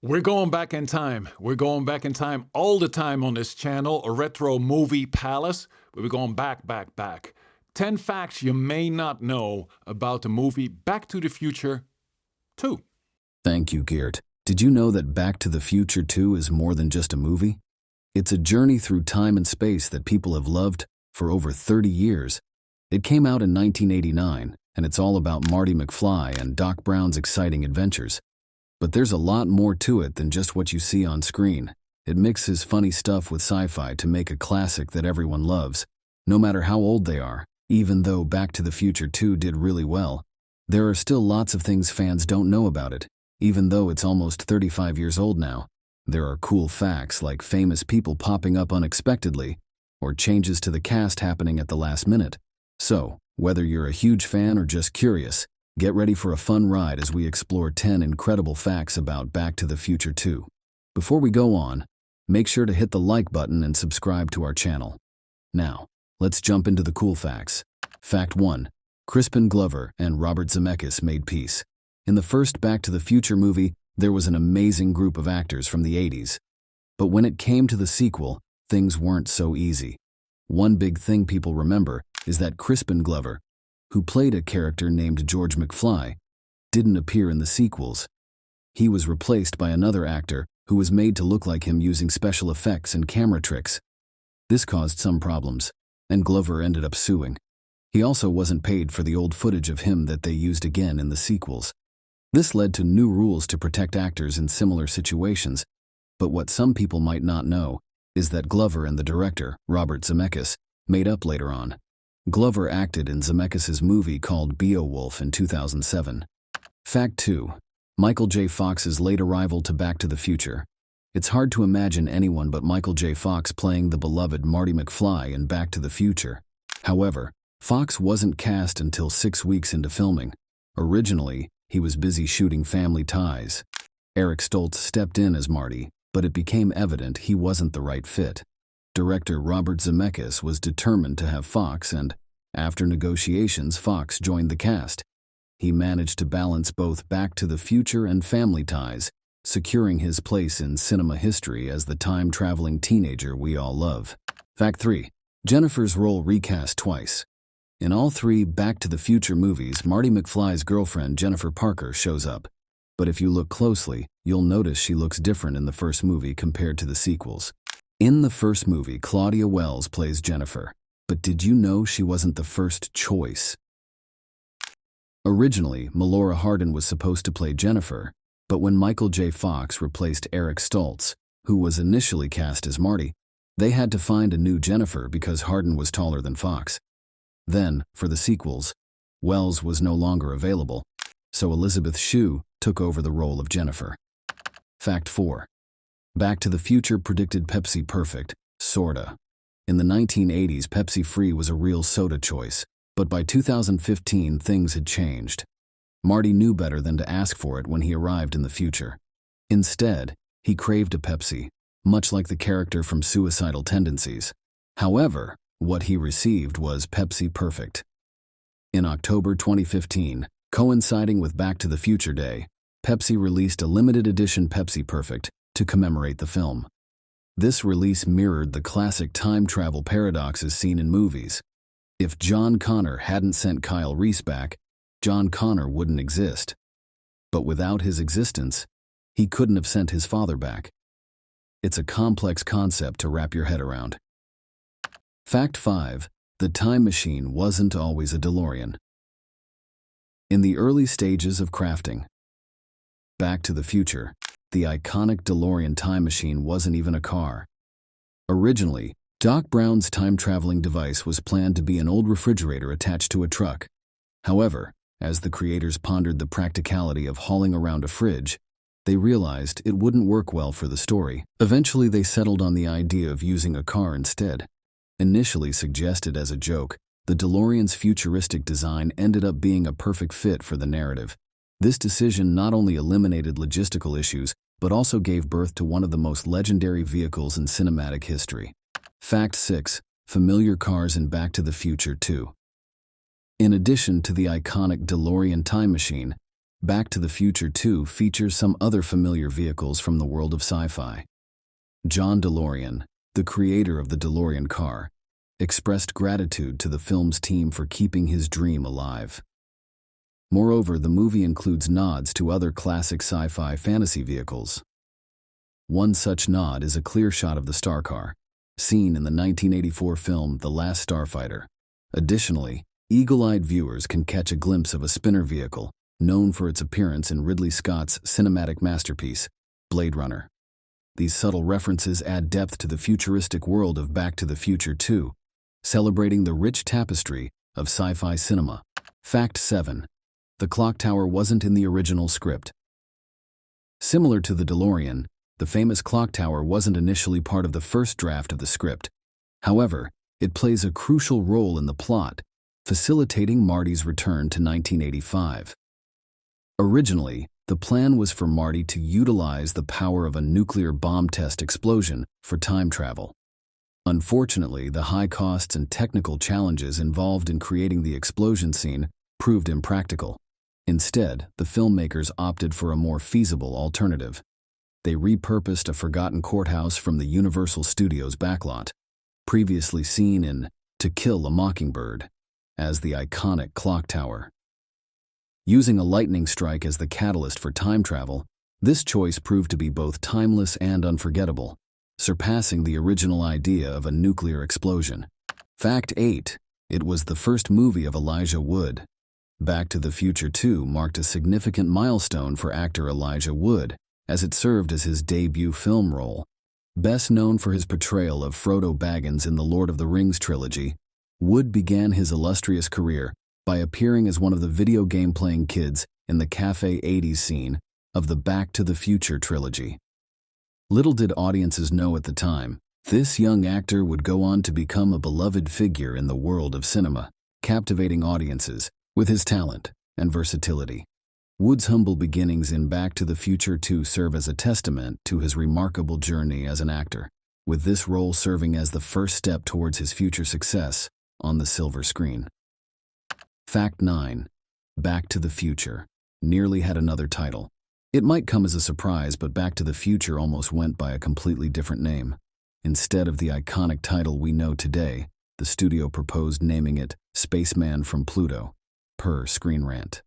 We're going back in time. We're going back in time all the time on this channel, a retro movie palace. We're going back. 10 facts you may not know about the movie Back to the Future 2. Thank you, Geert. Did you know that Back to the Future 2 is more than just a movie? It's a journey through time and space that people have loved for over 30 years. It came out in 1989, and it's all about Marty McFly and Doc Brown's exciting adventures. But there's a lot more to it than just what you see on screen. It mixes funny stuff with sci-fi to make a classic that everyone loves, no matter how old they are. Even though Back to the Future 2 did really well, there are still lots of things fans don't know about it. Even though it's almost 35 years old now, there are cool facts like famous people popping up unexpectedly, or changes to the cast happening at the last minute. So, whether you're a huge fan or just curious, get ready for a fun ride as we explore 10 incredible facts about Back to the Future 2. Before we go on, make sure to hit the like button and subscribe to our channel. Now, let's jump into the cool facts. Fact 1. Crispin Glover and Robert Zemeckis made peace. In the first Back to the Future movie, there was an amazing group of actors from the 80s. But when it came to the sequel, things weren't so easy. One big thing people remember is that Crispin Glover, who played a character named George McFly, didn't appear in the sequels. He was replaced by another actor who was made to look like him using special effects and camera tricks. This caused some problems, and Glover ended up suing. He also wasn't paid for the old footage of him that they used again in the sequels. This led to new rules to protect actors in similar situations, but what some people might not know is that Glover and the director, Robert Zemeckis, made up later on. Glover acted in Zemeckis' movie called Beowulf in 2007. Fact 2. Michael J. Fox's late arrival to Back to the Future. It's hard to imagine anyone but Michael J. Fox playing the beloved Marty McFly in Back to the Future. However, Fox wasn't cast until 6 weeks into filming. Originally, he was busy shooting Family Ties. Eric Stoltz stepped in as Marty, but it became evident he wasn't the right fit. Director Robert Zemeckis was determined to have Fox, and after negotiations, Fox joined the cast. He managed to balance both Back to the Future and Family Ties, securing his place in cinema history as the time-traveling teenager we all love. Fact 3. Jennifer's role recast twice. In all 3 Back to the Future movies, Marty McFly's girlfriend Jennifer Parker shows up. But if you look closely, you'll notice she looks different in the first movie compared to the sequels. In the first movie, Claudia Wells plays Jennifer. But did you know she wasn't the first choice? Originally, Melora Hardin was supposed to play Jennifer, but when Michael J. Fox replaced Eric Stoltz, who was initially cast as Marty, they had to find a new Jennifer because Hardin was taller than Fox. Then, for the sequels, Wells was no longer available, so Elizabeth Shue took over the role of Jennifer. Fact 4. Back to the Future predicted Pepsi Perfect, sorta. In the 1980s, Pepsi Free was a real soda choice, but by 2015 things had changed. Marty knew better than to ask for it when he arrived in the future. Instead, he craved a Pepsi, much like the character from Suicidal Tendencies. However, what he received was Pepsi Perfect. In October 2015, coinciding with Back to the Future Day, Pepsi released a limited edition Pepsi Perfect to commemorate the film. This release mirrored the classic time travel paradoxes seen in movies. If John Connor hadn't sent Kyle Reese back, John Connor wouldn't exist. But without his existence, he couldn't have sent his father back. It's a complex concept to wrap your head around. Fact 5. The time machine wasn't always a DeLorean. In the early stages of crafting Back to the Future, the iconic DeLorean time machine wasn't even a car. Originally, Doc Brown's time-traveling device was planned to be an old refrigerator attached to a truck. However, as the creators pondered the practicality of hauling around a fridge, they realized it wouldn't work well for the story. Eventually, they settled on the idea of using a car instead. Initially suggested as a joke, the DeLorean's futuristic design ended up being a perfect fit for the narrative. This decision not only eliminated logistical issues, but also gave birth to one of the most legendary vehicles in cinematic history. Fact 6. Familiar cars in Back to the Future 2. In addition to the iconic DeLorean time machine, Back to the Future 2 features some other familiar vehicles from the world of sci-fi. John DeLorean, the creator of the DeLorean car, expressed gratitude to the film's team for keeping his dream alive. Moreover, the movie includes nods to other classic sci-fi fantasy vehicles. One such nod is a clear shot of the Star Car, seen in the 1984 film The Last Starfighter. Additionally, eagle-eyed viewers can catch a glimpse of a spinner vehicle, known for its appearance in Ridley Scott's cinematic masterpiece, Blade Runner. These subtle references add depth to the futuristic world of Back to the Future 2, celebrating the rich tapestry of sci-fi cinema. Fact 7. The clock tower wasn't in the original script. Similar to the DeLorean, the famous clock tower wasn't initially part of the first draft of the script. However, it plays a crucial role in the plot, facilitating Marty's return to 1985. Originally, the plan was for Marty to utilize the power of a nuclear bomb test explosion for time travel. Unfortunately, the high costs and technical challenges involved in creating the explosion scene proved impractical. Instead, the filmmakers opted for a more feasible alternative. They repurposed a forgotten courthouse from the Universal Studios backlot, previously seen in To Kill a Mockingbird, as the iconic clock tower. Using a lightning strike as the catalyst for time travel, this choice proved to be both timeless and unforgettable, surpassing the original idea of a nuclear explosion. Fact 8. It was the first movie of Elijah Wood. Back to the Future 2 marked a significant milestone for actor Elijah Wood, as it served as his debut film role. Best known for his portrayal of Frodo Baggins in the Lord of the Rings trilogy, Wood began his illustrious career by appearing as one of the video game-playing kids in the Cafe 80s scene of the Back to the Future trilogy. Little did audiences know at the time, this young actor would go on to become a beloved figure in the world of cinema, captivating audiences with his talent and versatility. Wood's humble beginnings in Back to the Future 2 serve as a testament to his remarkable journey as an actor, with this role serving as the first step towards his future success on the silver screen. Fact 9. Back to the Future nearly had another title. It might come as a surprise, but Back to the Future almost went by a completely different name. Instead of the iconic title we know today, the studio proposed naming it Spaceman from Pluto, per Screen Rant.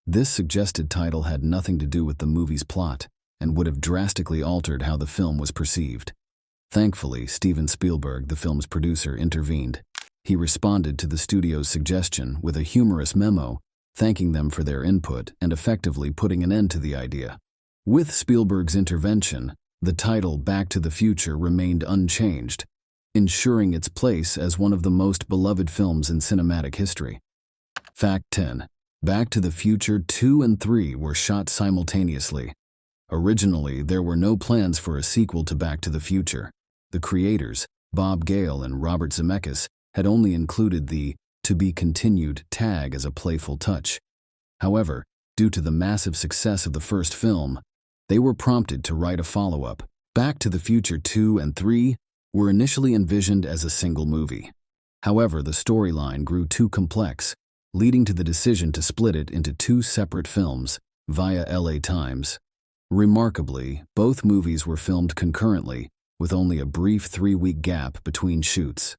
This suggested title had nothing to do with the movie's plot and would have drastically altered how the film was perceived. Thankfully, Steven Spielberg, the film's producer, intervened. He responded to the studio's suggestion with a humorous memo, thanking them for their input and effectively putting an end to the idea. With Spielberg's intervention, the title Back to the Future remained unchanged, ensuring its place as one of the most beloved films in cinematic history. Fact 10. Back to the Future 2 and 3 were shot simultaneously. Originally, there were no plans for a sequel to Back to the Future. The creators, Bob Gale and Robert Zemeckis, had only included the "to be continued" tag as a playful touch. However, due to the massive success of the first film, they were prompted to write a follow-up. Back to the Future 2 and 3 were initially envisioned as a single movie. However, the storyline grew too complex, leading to the decision to split it into two separate films via LA Times. Remarkably, both movies were filmed concurrently, with only a brief 3-week gap between shoots.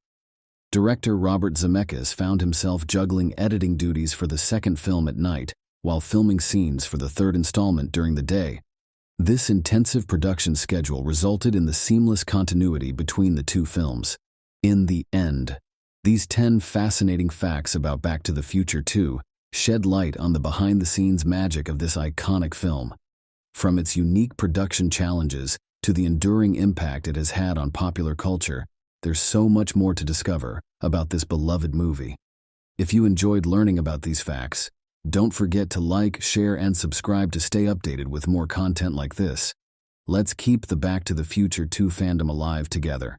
Director Robert Zemeckis found himself juggling editing duties for the second film at night while filming scenes for the third installment during the day. This intensive production schedule resulted in the seamless continuity between the two films. In the end, these 10 fascinating facts about Back to the Future 2 shed light on the behind-the-scenes magic of this iconic film. From its unique production challenges to the enduring impact it has had on popular culture, there's so much more to discover about this beloved movie. If you enjoyed learning about these facts, don't forget to like, share, and subscribe to stay updated with more content like this. Let's keep the Back to the Future 2 fandom alive together.